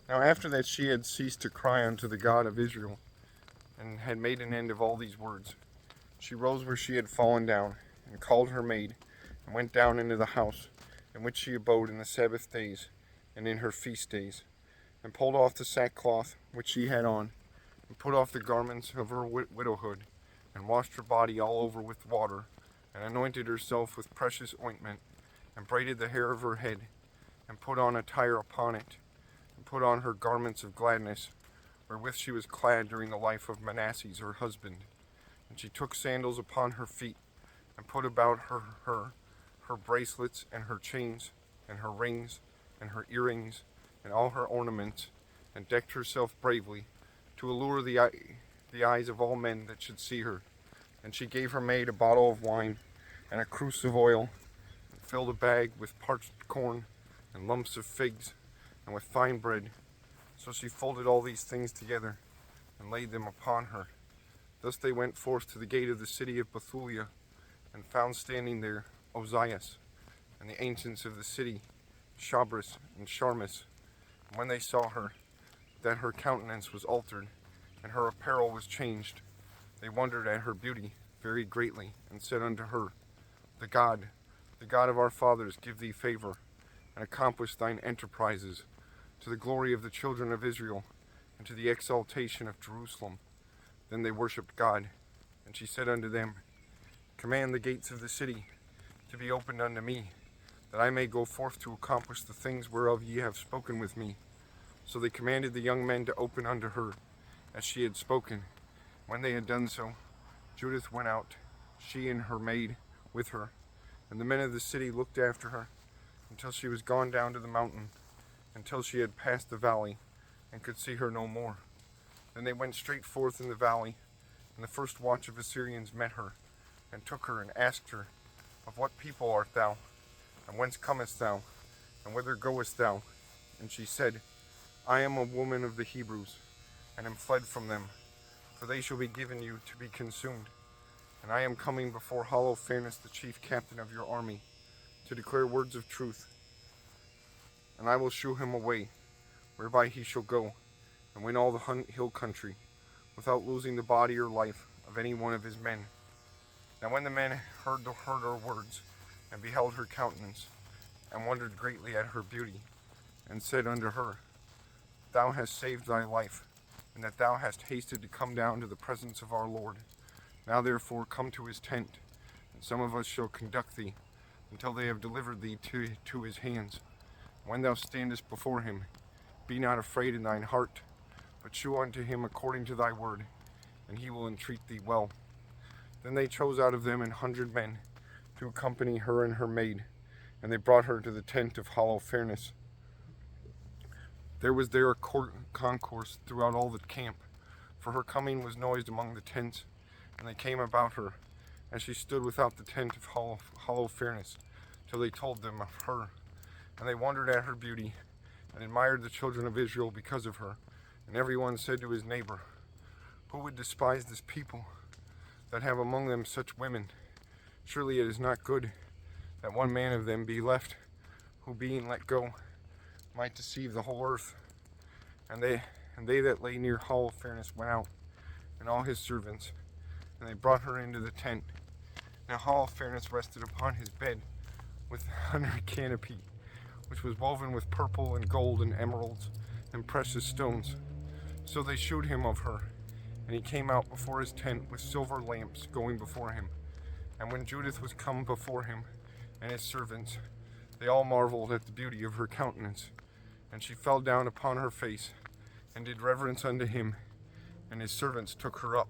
Now after that she had ceased to cry unto the God of Israel, and had made an end of all these words, she rose where she had fallen down, and called her maid, and went down into the house, in which she abode in the Sabbath days, and in her feast days, and pulled off the sackcloth which she had on, and put off the garments of her widowhood, and washed her body all over with water, and anointed herself with precious ointment, and braided the hair of her head, and put on attire upon it, and put on her garments of gladness, wherewith she was clad during the life of Manasseh her husband. And she took sandals upon her feet, and put about her bracelets, and her chains, and her rings, and her earrings, and all her ornaments, and decked herself bravely, to allure the eyes of all men that should see her. And she gave her maid a bottle of wine, and a cruse of oil, and filled a bag with parched corn, and lumps of figs, and with fine bread. So she folded all these things together, and laid them upon her. Thus they went forth to the gate of the city of Bethulia, and found standing there Ozias, and the ancients of the city, Shabris and Sharmas. And when they saw her, that her countenance was altered, and her apparel was changed, they wondered at her beauty very greatly, and said unto her, the God of our fathers, give thee favor, and accomplish thine enterprises, to the glory of the children of Israel, and to the exaltation of Jerusalem. Then they worshipped God. And she said unto them, command the gates of the city to be opened unto me, that I may go forth to accomplish the things whereof ye have spoken with me. So they commanded the young men to open unto her, as she had spoken. When they had done so, Judith went out, she and her maid with her, and the men of the city looked after her, until she was gone down to the mountain, until she had passed the valley, and could see her no more. Then they went straight forth in the valley, and the first watch of Assyrians met her, and took her, and asked her, of what people art thou? And whence comest thou? And whither goest thou? And she said, I am a woman of the Hebrews, and am fled from them, for they shall be given you to be consumed. And I am coming before Holofernes, the chief captain of your army, to declare words of truth. And I will shew him a way, whereby he shall go, and win all the hill country, without losing the body or life of any one of his men. Now when the men heard her words, and beheld her countenance, and wondered greatly at her beauty, and said unto her, thou hast saved thy life, and that thou hast hasted to come down to the presence of our Lord. Now therefore come to his tent, and some of us shall conduct thee, until they have delivered thee to his hands. When thou standest before him, be not afraid in thine heart, but shew unto him according to thy word, and he will entreat thee well. Then they chose out of them 100 men to accompany her and her maid, and they brought her to the tent of Holofernes. There was there a concourse throughout all the camp, for her coming was noised among the tents, and they came about her, as she stood without the tent of Holofernes, till they told them of her. And they wondered at her beauty, and admired the children of Israel because of her. And every one said to his neighbor, who would despise this people, that have among them such women? Surely it is not good that one man of them be left, who being let go might deceive the whole earth. And they that lay near Holofernes went out, and all his servants, and they brought her into the tent. Now Holofernes rested upon his bed under a canopy, which was woven with purple and gold and emeralds and precious stones. So they shewed him of her, and he came out before his tent with silver lamps going before him. And when Judith was come before him and his servants, they all marveled at the beauty of her countenance. And she fell down upon her face, and did reverence unto him, and his servants took her up.